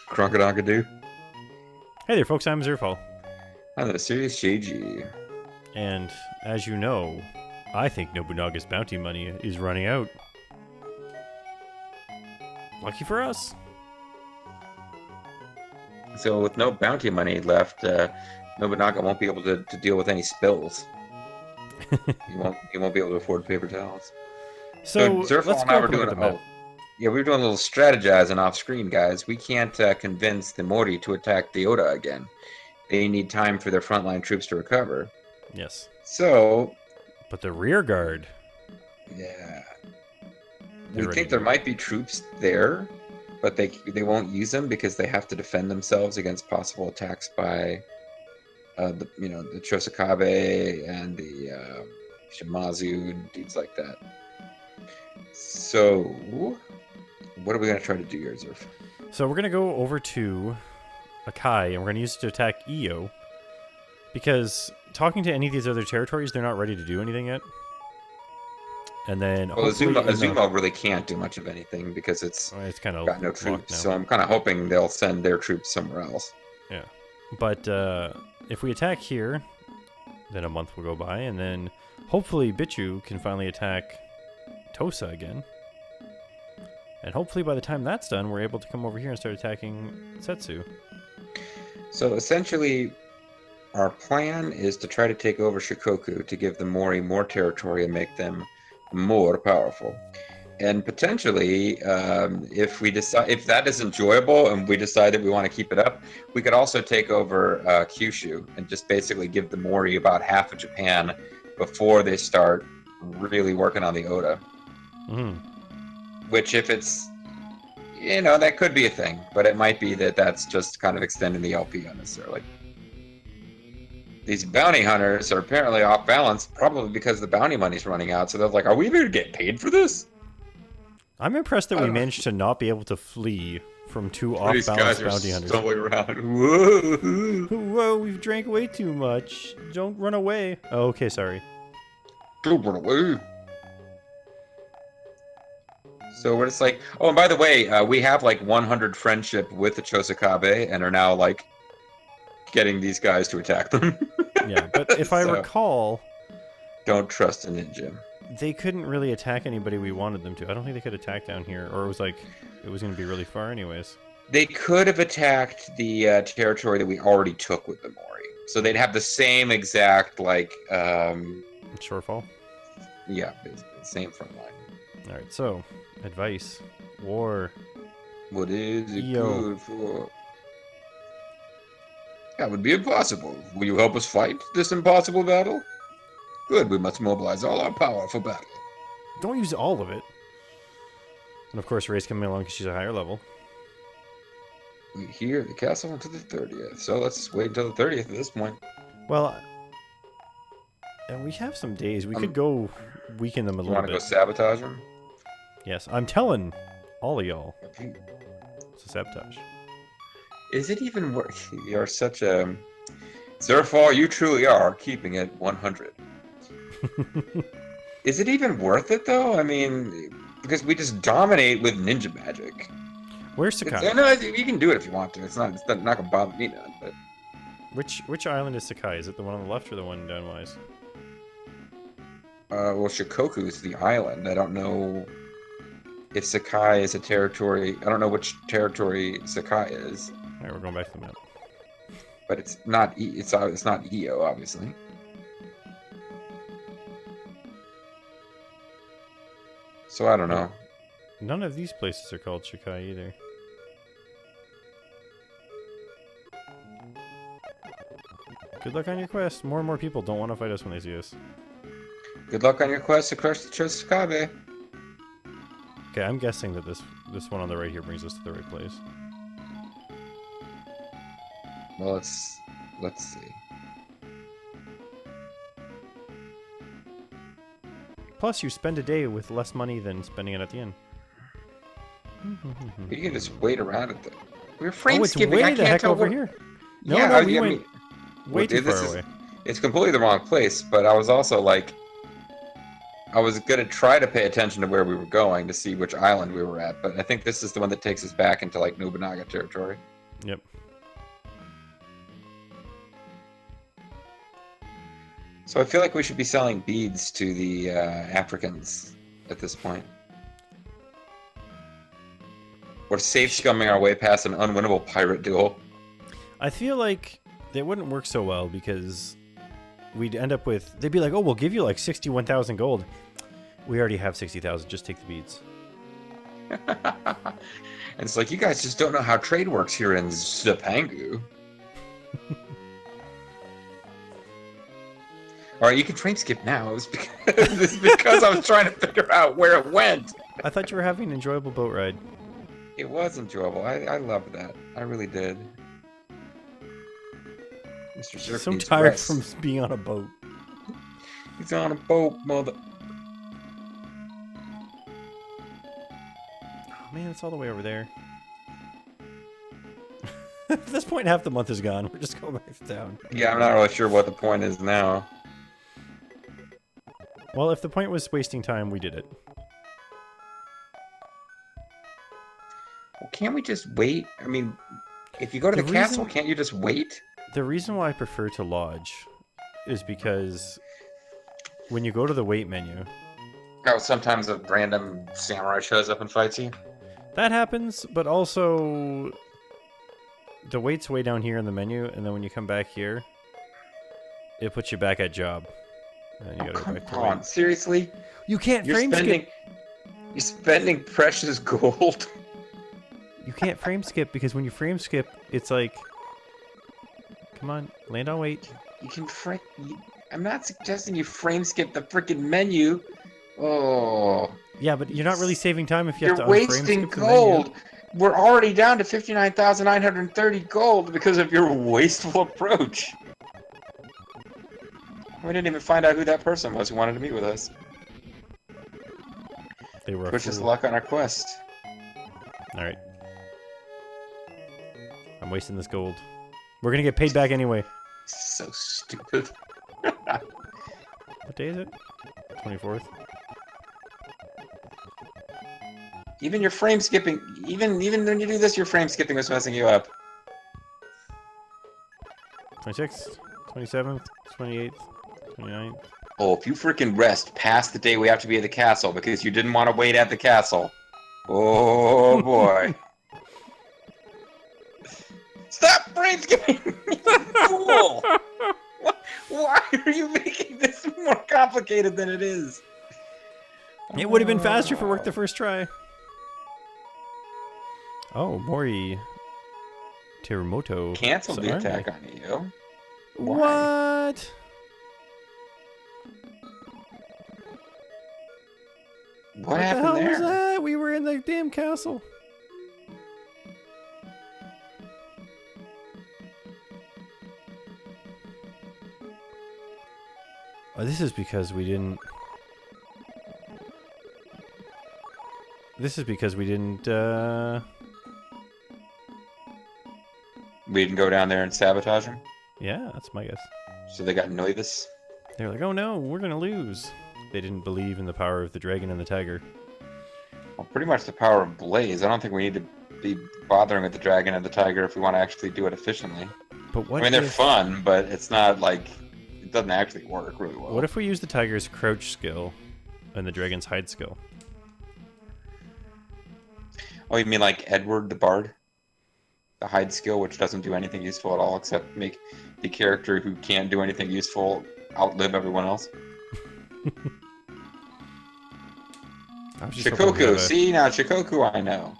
Crocodile. Hey there, folks. I'm Zerfall. I'm the MysteriousJG. And as you know, I think Nobunaga's bounty money is running out. Lucky for us. So with no bounty money left, Nobunaga won't be able to deal with any spills. He won't be able to afford paper towels. So Zerfall let's and I go were up and look doing at the map. yeah, we were doing a little strategizing off screen, guys. We can't convince the Mori to attack the Oda again. They need time for their frontline troops to recover. Yes. So, But the rear guard. yeah, They're we ready think to there go. might be troops there, but they won't use them because they have to defend themselves against possible attacks by the Chosakabe and the Shimazu and dudes like that. So, what are we gonna try to do here, Zerf? So we're going to go over to Sakai, and we're going to use it to attack Iyo. Because talking to any of these other territories, they're not ready to do anything yet. And then Well, hopefully Azuma really can't do much of anything because it's kind of got no locked troops. now. So I'm kind of hoping they'll send their troops somewhere else. Yeah. But if we attack here, then a month will go by, and then hopefully Bichu can finally attack Tosa again. And hopefully by the time that's done, we're able to come over here and start attacking Setsu. So essentially, our plan is to try to take over Shikoku to give the Mori more territory and make them more powerful. And potentially, if that is enjoyable and we decide that we want to keep it up, we could also take over Kyushu and just basically give the Mori about half of Japan before they start really working on the Oda. Which, if it's, that could be a thing, but it might be that that's just kind of extending the LP unnecessarily. These bounty hunters are apparently off balance, probably because the bounty money's running out. So they're like, "Are we going to get paid for this?" I'm impressed that we managed to not be able to flee from two These off-balance guys are bounty hunters. stumbling around. Whoa! Whoa, we've drank way too much. Don't run away. Oh, okay, sorry. Don't run away. So we're just like, oh, and by the way, we have like 100 friendship with the Chosakabe and are now like getting these guys to attack them. Yeah, but if I recall, don't trust a ninja. They couldn't really attack anybody we wanted them to. I don't think they could attack down here, or it was going to be really far anyways. They could have attacked the territory that we already took with the Mori. So they'd have the same exact, like... Shortfall? Yeah, basically. Same front line. Alright, so, advice. War. What is it good for? That would be impossible. Will you help us fight this impossible battle? Good, we must mobilize all our power for battle. Don't use all of it. And of course, Ray's coming along because she's a higher level. We hear the castle until the 30th, so let's wait until the 30th at this point. Well, and we have some days. We could go weaken them a little bit. You want to go sabotage them? Yes, I'm telling all of y'all. It's a sabotage. Is it even worth? You're such a... Zerfall, you truly are keeping it 100. Is it even worth it, though? I mean, because we just dominate with ninja magic. Where's Sakai? No, you can do it if you want to. It's not going to bother me none, but... Which island is Sakai? Is it the one on the left or the one downwise? Well, Shikoku is the island. I don't know if Sakai is a territory. I don't know which territory Sakai is. Alright, we're going back to the map. But it's not it's not Iyo, obviously. So I don't know. None of these places are called Sakai either. Good luck on your quest. More and more people don't want to fight us when they see us. Good luck on your quest to crush the Chosakabe. Okay, I'm guessing that this one on the right here brings us to the right place. Well, let's see. Plus, you spend a day with less money than spending it at the end. You can just wait around at the... We're frame it's skipping. way I the can't heck tell over what... here. No, Yeah, no, we went way too far away. It's completely the wrong place, but I was also like... I was going to try to pay attention to where we were going to see which island we were at, but I think this is the one that takes us back into, like, Nobunaga territory. Yep. So I feel like we should be selling beads to the Africans at this point. Or safe scumming our way past an unwinnable pirate duel. I feel like they wouldn't work so well because we'd end up with... They'd be like, oh, we'll give you like 61,000 gold. We already have 60,000. Just take the beads. And it's like, you guys just don't know how trade works here in Zapangu. All right, you can frame skip now. It's because I was trying to figure out where it went. I thought you were having an enjoyable boat ride. It was enjoyable. I loved that. I really did. Mr. Zerf So needs tired rest. from being on a boat. He's on a boat, mother. Oh, man, it's all the way over there. At this point, half the month is gone. We're just going back to town. Yeah, I'm not really sure what the point is now. Well, if the point was wasting time, we did it. Well, can't we just wait? I mean, if you go to the castle, can't you just wait? The reason why I prefer to lodge is because when you go to the wait menu... Oh, sometimes a random samurai shows up and fights you? That happens, but also... The wait's way down here in the menu, and then when you come back here, it puts you back at job. And you gotta go back to Come on, wait. seriously? You can't frame skip. You're spending precious gold. You can't frame skip because when you frame skip, it's like, come on, land on wait. You can frame. I'm not suggesting you frame skip the freaking menu. Oh. Yeah, but you're not really saving time if you have to You're unframe wasting skip the gold. menu. We're already down to 59,930 gold because of your wasteful approach. We didn't even find out who that person was who wanted to meet with us. They were. Wish us luck on our quest. All right. I'm wasting this gold. We're gonna get paid back anyway. So stupid. What day is it? 24th. Even your frame skipping, even when you do this, your frame skipping was messing you up. 26th, 27th, 28th, 29th. Oh, if you freaking rest past the day we have to be at the castle because you didn't want to wait at the castle. Oh boy. Stop frame skipping! Fool! Why are you making this more complicated than it is? It would have been faster if it worked the first try. Oh, Mori Terremoto. Cancel the attack on you. What? What happened the hell there? was that? We were in the damn castle. Oh, this is because we didn't... This is because we didn't, We didn't go down there and sabotage them? Yeah, that's my guess. So they got nervous? They're like, oh no, we're gonna lose. They didn't believe in the power of the dragon and the tiger. Well, pretty much the power of Blaze. I don't think we need to be bothering with the dragon and the tiger if we want to actually do it efficiently. But what I mean, they're fun, but it's not like... It doesn't actually work really well. What if we use the tiger's crouch skill and the dragon's hide skill? Oh, you mean like Edward the Bard? The hide skill, which doesn't do anything useful at all except make the character who can't do anything useful outlive everyone else? Shikoku! See, now Shikoku I know.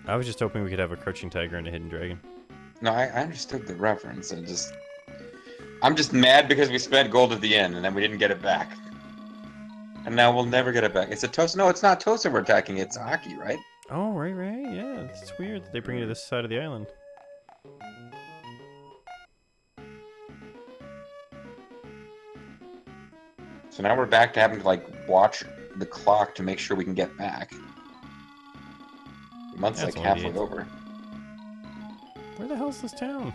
I was just hoping we could have a crouching tiger and a hidden dragon. No, I understood the reference. I'm just mad because we spent gold at the end and then we didn't get it back. And now we'll never get it back. It's a Tosa. No, it's not Tosa we're attacking. It's Aki, right? Oh, right. Yeah, it's weird that they bring you to this side of the island. So now we're back to having to, like, watch the clock to make sure we can get back. The month's, like, halfway over. Where the hell's this town?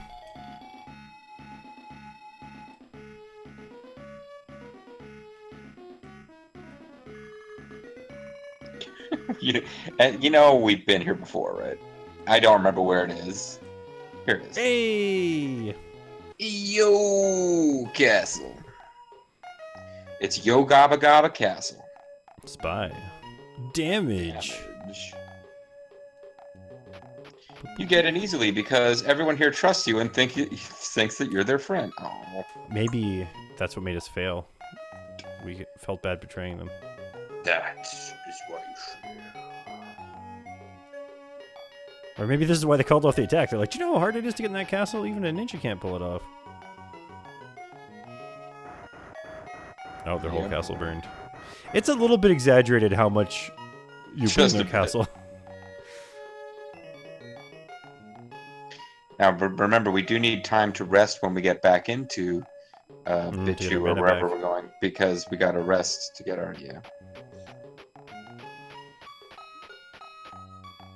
And you know we've been here before, right? I don't remember where it is. Here it is. Hey! Yo Castle. It's Yo Gaba Gaba Castle. Spy. Damage. You get in easily because everyone here trusts you and thinks that you're their friend. Oh. Maybe that's what made us fail. We felt bad betraying them. That is why you should. Or maybe this is why they called off the attack. They're like, do you know how hard it is to get in that castle? Even a ninja can't pull it off. Oh, their whole castle burned. It's a little bit exaggerated how much you burn their castle. Now, remember, we do need time to rest when we get back into Bichu or wherever we're going, because we got to rest to get our,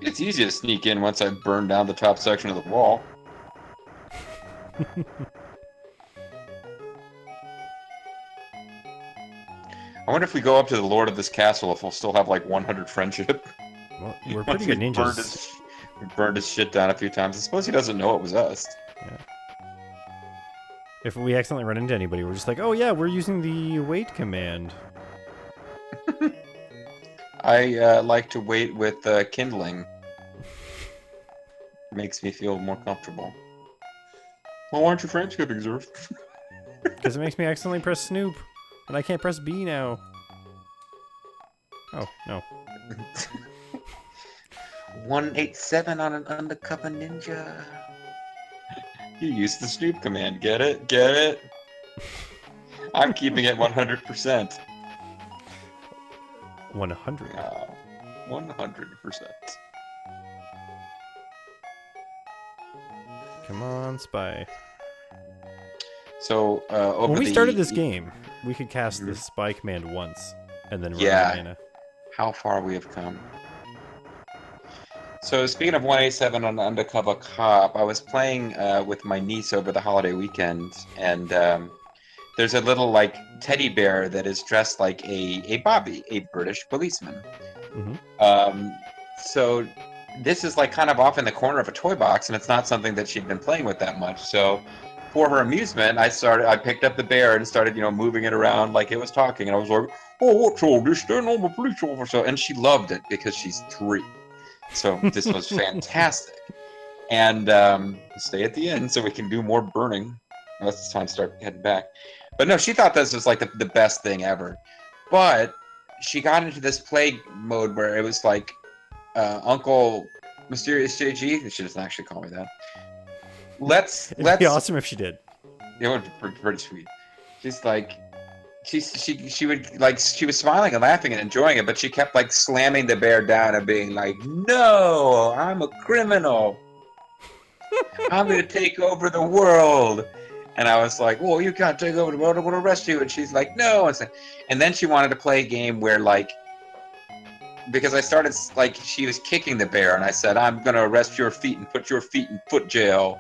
It's easy to sneak in once I've burned down the top section of the wall. I wonder if we go up to the lord of this castle, if we'll still have like 100 friendship. Well, we're pretty good ninjas. We burned his shit down a few times. I suppose he doesn't know it was us. Yeah. If we accidentally run into anybody, we're just like, oh yeah, we're using the wait command. I like to wait with kindling. Makes me feel more comfortable. Well, why aren't you friendshipping, Zerf? Because it makes me accidentally press Snoop, and I can't press B now. Oh, no. 187 on an undercover ninja. You used the Snoop command. Get it? Get it? I'm keeping it 100%. 100. 100%. Come on, spy. So, over when we started this game, we could cast the spy command once, and then run out of mana. How far we have come. So, speaking of 187 on Undercover Cop, I was playing with my niece over the holiday weekend, and there's a little, like, teddy bear that is dressed like a Bobby, a British policeman. Mm-hmm. So, this is, like, kind of off in the corner of a toy box, and it's not something that she'd been playing with that much, so for her amusement, I picked up the bear and started, moving it around like it was talking, and I was like, oh, what's all this? Stand on the police officer. And she loved it because she's 3. So this was fantastic. And stay at the end so we can do more burning. Well, it's time to start heading back. But no, she thought this was like the best thing ever. But she got into this play mode where it was like Uncle MysteriousJG. She doesn't actually call me that. It'd be awesome if she did. It would be pretty sweet. She's like, she was smiling and laughing and enjoying it, but she kept like slamming the bear down and being like, "No, I'm a criminal. I'm gonna take over the world." And I was like, "Well, you can't take over the world. I'm gonna arrest you." And she's like, "No." And then she wanted to play a game where like, because I started like she was kicking the bear, and I said, "I'm gonna arrest your feet and put your feet in foot jail,"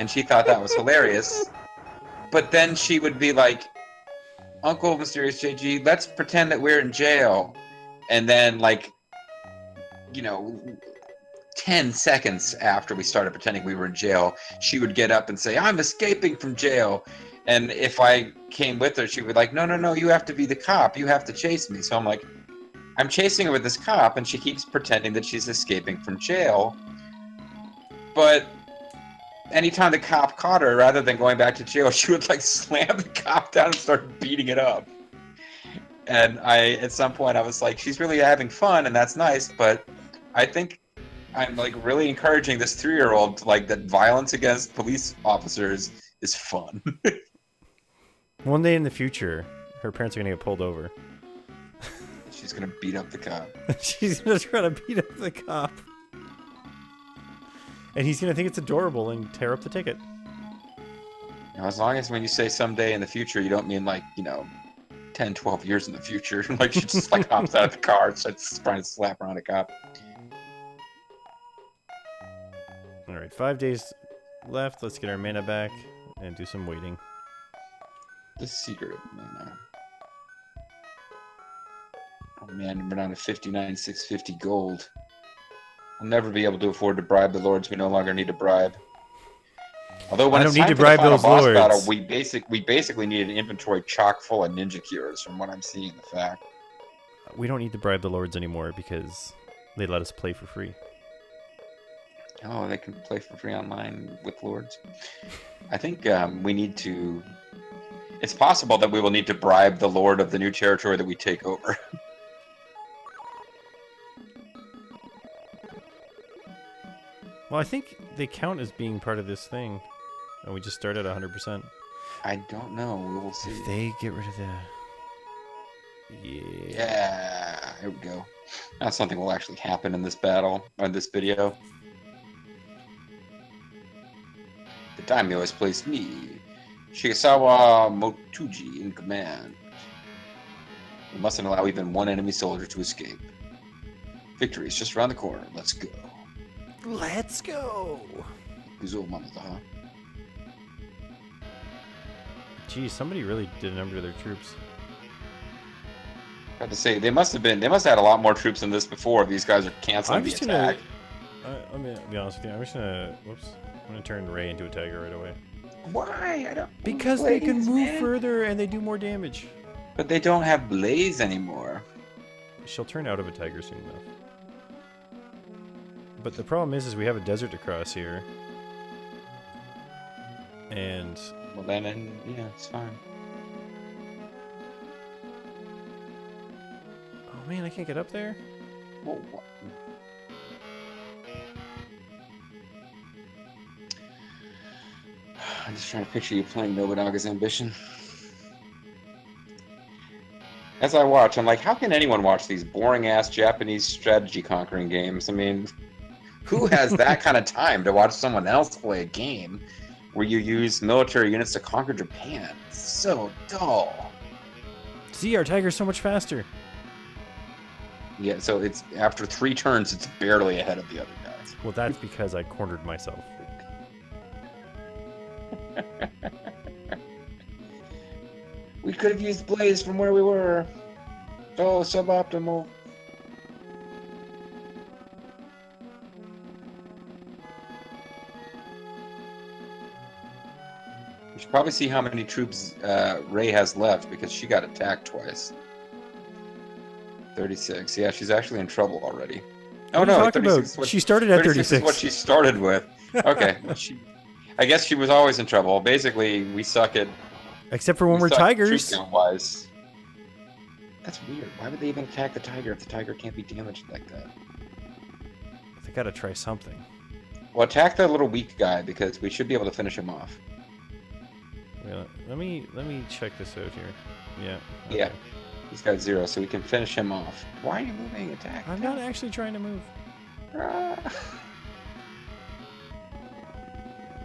and she thought that was hilarious. But then she would be like, "Uncle MysteriousJG, let's pretend that we're in jail." And then, like, 10 seconds after we started pretending we were in jail, she would get up and say, "I'm escaping from jail." And if I came with her, she would be like, "No, no, no, you have to be the cop. You have to chase me." So I'm like, I'm chasing her with this cop, and she keeps pretending that she's escaping from jail. But anytime the cop caught her, rather than going back to jail, she would like slam the cop down and start beating it up. And at some point, I was like, she's really having fun, and that's nice, but I think I'm like really encouraging this 3-year-old to like that violence against police officers is fun. One day in the future, her parents are gonna get pulled over. She's gonna beat up the cop. She's gonna try to beat up the cop. And he's gonna think it's adorable and tear up the ticket. As long as when you say someday in the future, you don't mean like, 10, 12 years in the future. Like she just like hops out of the car and starts trying to slap around a cop. Alright, 5 days left. Let's get our mana back and do some waiting. The secret of mana. Oh man, we're down to 59,650 gold. We'll never be able to afford to bribe the lords we no longer need to bribe. Although when I don't it's need time to for the bribe final those boss lords. battle, we basically need an inventory chock full of ninja cures, from what I'm seeing in the fact. We don't need to bribe the lords anymore because they let us play for free. Oh, they can play for free online with lords. I think we need to... It's possible that we will need to bribe the lord of the new territory that we take over. Well, I think they count as being part of this thing. And we just start at 100%. I don't know. We will see. If they get rid of the... Yeah, here we go. Now something will actually happen in this battle, or in this video. The daimyo has placed me, Shigesawa Motuji, in command. We mustn't allow even one enemy soldier to escape. Victory is just around the corner. Let's go. Let's go! Geez, somebody really did a number to their troops. I have to say, they must have had a lot more troops than this before. These guys are canceling the attack. I'm gonna be honest with you. I'm just gonna... Whoops. I'm gonna turn Ray into a tiger right away. Why? I don't. Because they can move further and they do more damage. But they don't have blaze anymore. She'll turn out of a tiger soon enough. But the problem is we have a desert to cross here. And... Well then, yeah, it's fine. Oh man, I can't get up there? Well, what? I'm just trying to picture you playing Nobunaga's Ambition. As I watch, I'm like, how can anyone watch these boring-ass Japanese strategy conquering games? I mean, who has that kind of time to watch someone else play a game where you use military units to conquer Japan? It's so dull. See, our tiger's so much faster. Yeah, so it's after 3 turns, it's barely ahead of the other guys. Well, that's because I cornered myself. We could have used Blaze from where we were. Oh, suboptimal. We should probably see how many troops Ray has left, because she got attacked twice. 36. Yeah, she's actually in trouble already. What are you talking about? She started at 36. Is what she started with. Okay. I guess she was always in trouble. Basically, we suck at... Except for when we're tigers. Troop count-wise. That's weird. Why would they even attack the tiger if the tiger can't be damaged like that? They gotta try something. Well, attack the little weak guy, because we should be able to finish him off. Wait, let me check this out here. Yeah. Okay. Yeah. He's got 0, so we can finish him off. Why are you moving? Attack. I'm not actually trying to move.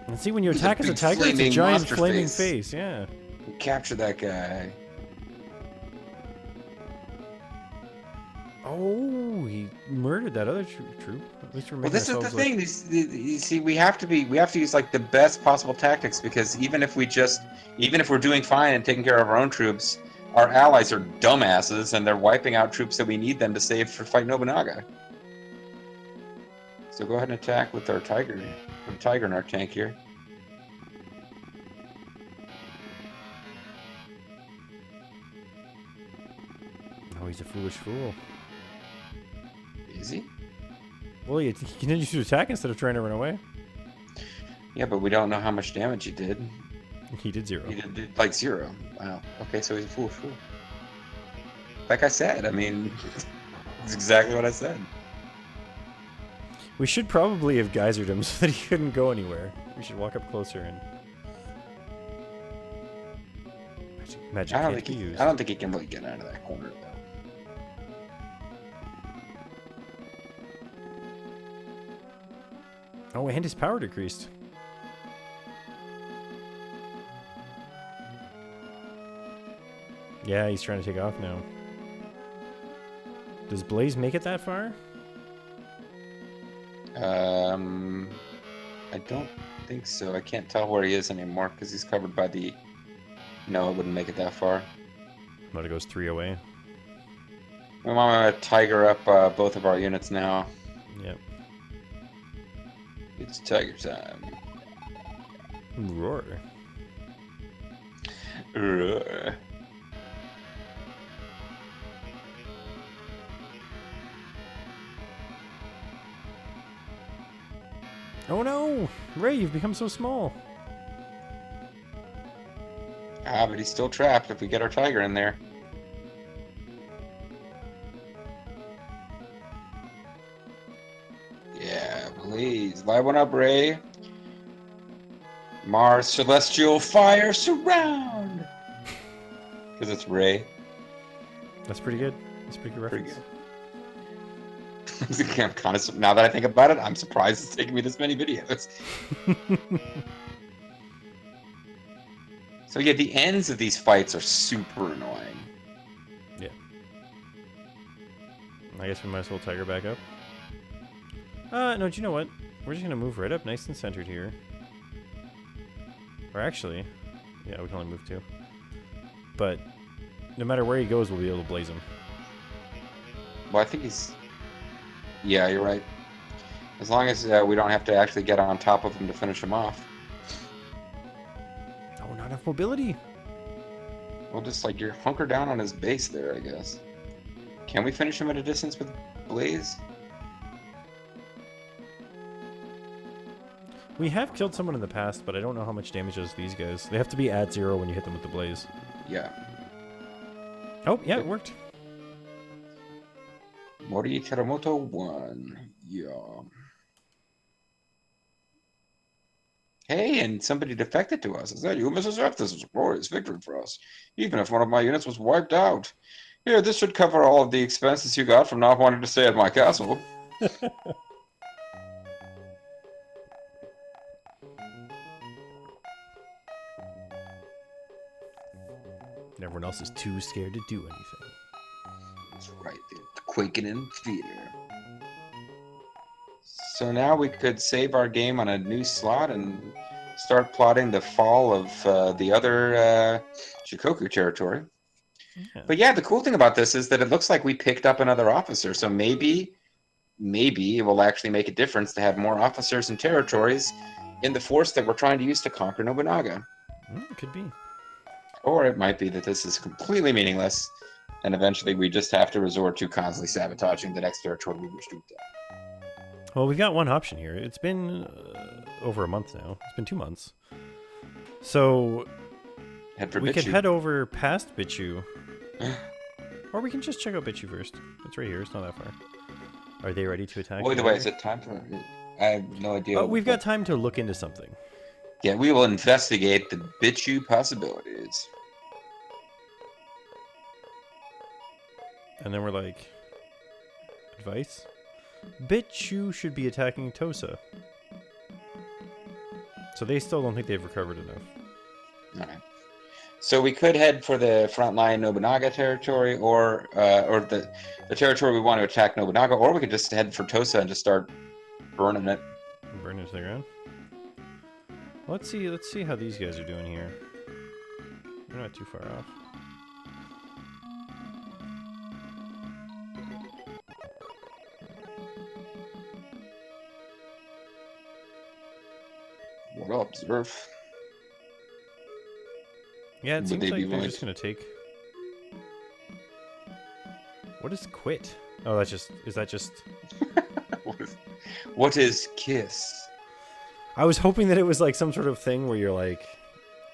And see, when you attack as a tiger, it's a giant flaming face. Yeah. Capture that guy. Oh, he murdered that other troop. At least we're making this is the thing. You see, we have to use like the best possible tactics, because even if we're doing fine and taking care of our own troops, our allies are dumbasses and they're wiping out troops that we need them to save for fight Nobunaga. So go ahead and attack with our tiger. Put a tiger in our tank here. Oh, he's a foolish fool. Is he? Well, he continues to attack instead of trying to run away. Yeah, but we don't know how much damage he did. He did 0. He did like 0. Wow. Okay, so he's a fool. Like I said, I mean, it's exactly what I said. We should probably have geysered him so that he couldn't go anywhere. We should walk up closer and... Magic I used. don't think he can really get out of that corner, though. Oh, and his power decreased. Yeah, he's trying to take off now. Does Blaze make it that far? I don't think so. I can't tell where he is anymore because he's covered by the... No, it wouldn't make it that far. But it goes 3 away. We want to tiger up both of our units now. Yep. It's tiger time. Roar. Roar. Oh no! Ray, you've become so small. Ah, but he's still trapped if we get our tiger in there. Yeah, please. Light one up, Ray. Mars Celestial Fire Surround! Because it's Ray. That's pretty good. That's a pretty good reference. Pretty good. I'm kind of, now that I think about it, I'm surprised it's taken me this many videos. So yeah, the ends of these fights are super annoying. Yeah. I guess we might as well tiger back up. No, do you know what? We're just gonna move right up nice and centered here. Or actually, yeah, we can only move two. But no matter where he goes, we'll be able to blaze him. Well, I think he's... Yeah, you're right. As long as we don't have to actually get on top of him to finish him off. Oh, not enough mobility. We'll just, like, you're hunker down on his base there, I guess. Can we finish him at a distance with Blaze? We have killed someone in the past, but I don't know how much damage does these guys. They have to be at 0 when you hit them with the blaze. Yeah. Oh, yeah, it worked. Mori Teramoto 1. Yeah. Hey, and somebody defected to us. Is that you, Mrs. F? This is a glorious victory for us, even if one of my units was wiped out. Here, this should cover all of the expenses you got from not wanting to stay at my castle. And everyone else is too scared to do anything. That's right, they're quaking in fear. So now we could save our game on a new slot and start plotting the fall of the other Shikoku territory. Yeah. But yeah, the cool thing about this is that it looks like we picked up another officer. So maybe it will actually make a difference to have more officers and territories in the force that we're trying to use to conquer Nobunaga. It could be. Or it might be that this is completely meaningless, and eventually we just have to resort to constantly sabotaging the next territory we wish to attack. Well, we've got one option here. It's been over a month now. It's been 2 months. So we could head over past Bichu. Or we can just check out Bichu first. It's right here. It's not that far. Are they ready to attack? Well, either way, is it time for... I have no idea. We've got time to look into something. Yeah, we will investigate the Bichu possibilities. And then we're like, advice? Bichu should be attacking Tosa. So they still don't think they've recovered enough. Alright. So we could head for the frontline Nobunaga territory, or the territory we want to attack Nobunaga, or we could just head for Tosa and just start burning it. Burn it to the ground? Let's see how these guys are doing here. They're not too far off. What up, Zerf? Yeah, it seems like they're just gonna take... What is quit? Oh, is that just... What is kiss? I was hoping that it was like some sort of thing where you're like...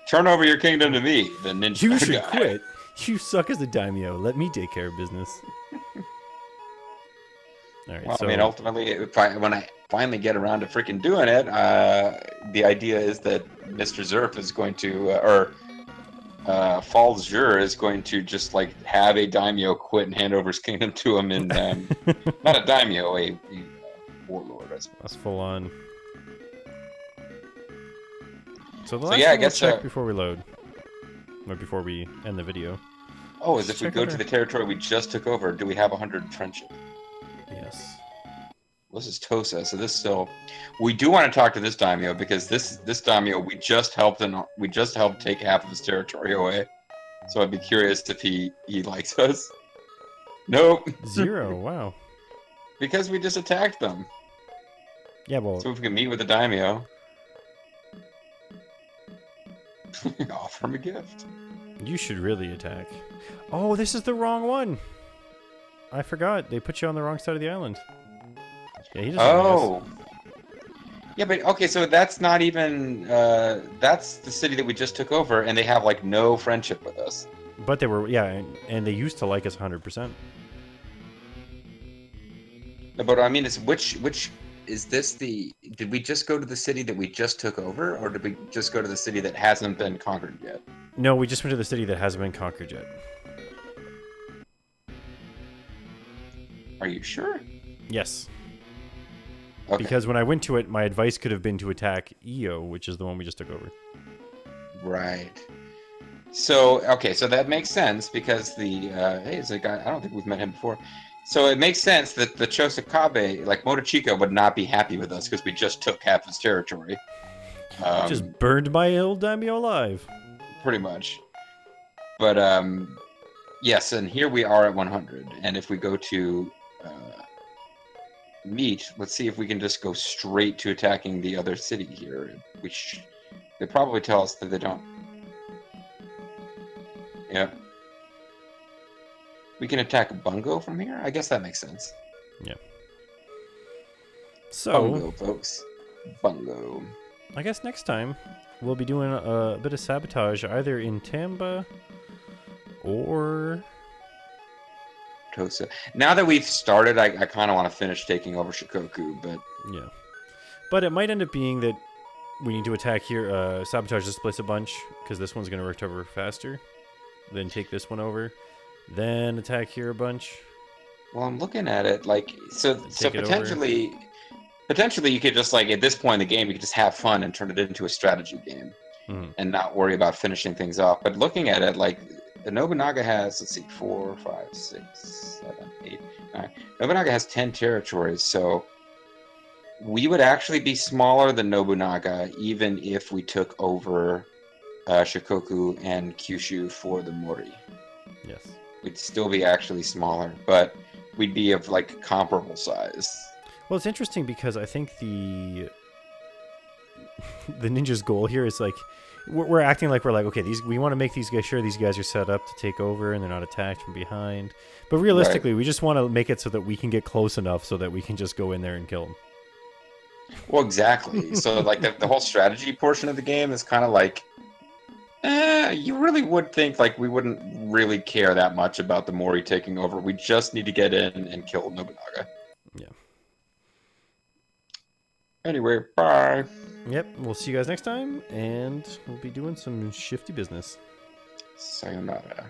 Turn over your kingdom to me, the ninja You should guy. quit. You suck as a daimyo. Let me take care of business. Alright, Well, so... I mean, ultimately, when I finally get around to freaking doing it, the idea is that Mr. Zerf is going to, Falls Jur is going to just, like, have a daimyo quit and hand over his kingdom to him in, not a daimyo, a warlord, I suppose. That's full on. So the So last yeah, I thing we'll guess, check before we load, or before we end the video. Oh, is if we check go out to our- the territory we just took over, do we have 100 friendship? Yes. This is Tosa, so this still... We do want to talk to this daimyo, because this daimyo, we just helped take half of his territory away. So I'd be curious if he likes us. Nope. 0. Wow. Because we just attacked them. Yeah, well, So if we can meet with the daimyo. Offer him a gift. you should really attack. Oh, this is the wrong one. I forgot. They put you on the wrong side of the island. Yeah, he doesn't like us. Oh. Yeah, but okay, so that's not even that's the city that we just took over, and they have like no friendship with us. But they were, yeah, and they used to like us 100%. But I mean, it's which is this the? Did we just go to the city that we just took over, or did we just go to the city that hasn't been conquered yet? No, we just went to the city that hasn't been conquered yet. Are you sure? Yes. Okay. Because when I went to it, my advice could have been to attack Io, which is the one we just took over. Right. So okay, so that makes sense because the hey, it's a guy. I don't think we've met him before. So it makes sense that the Chosakabe, like Motochika, would not be happy with us because we just took half his territory. Just burned my old daimyo alive. Pretty much. But yes, and here we are at 100. And if we go to meet, let's see if we can just go straight to attacking the other city here, which they probably tell us that they don't. Yep. We can attack Bungo from here? I guess that makes sense. Yeah. So, Bungo, folks. Bungo. I guess next time we'll be doing a bit of sabotage either in Tamba or Tosa. Now that we've started, I kind of want to finish taking over Shikoku, but... yeah. But it might end up being that we need to attack here, sabotage this place a bunch, because this one's going to recover faster. Then take this one over. Then attack here a bunch. Well, I'm looking at it, like, so potentially you could just, like, at this point in the game, you could just have fun and turn it into a strategy game and not worry about finishing things off. But looking at it, like, the Nobunaga has, let's see, 4, 5, 6, 7, 8, 9. Nobunaga has 10 territories, so we would actually be smaller than Nobunaga even if we took over Shikoku and Kyushu for the Mori. Yes. We'd still be actually smaller, but we'd be of like comparable size. Well, it's interesting because I think the ninja's goal here is like we're acting like we're like, okay, we want to make these guys sure these guys are set up to take over and they're not attacked from behind. But realistically, we just want to make it so that we can get close enough so that we can just go in there and kill them. Well, exactly. So like the whole strategy portion of the game is kind of like, you really would think like we wouldn't really care that much about the Mori taking over. We just need to get in and kill Nobunaga. Yeah. Anyway, bye. Yep, we'll see you guys next time, and we'll be doing some shifty business. Sayonara.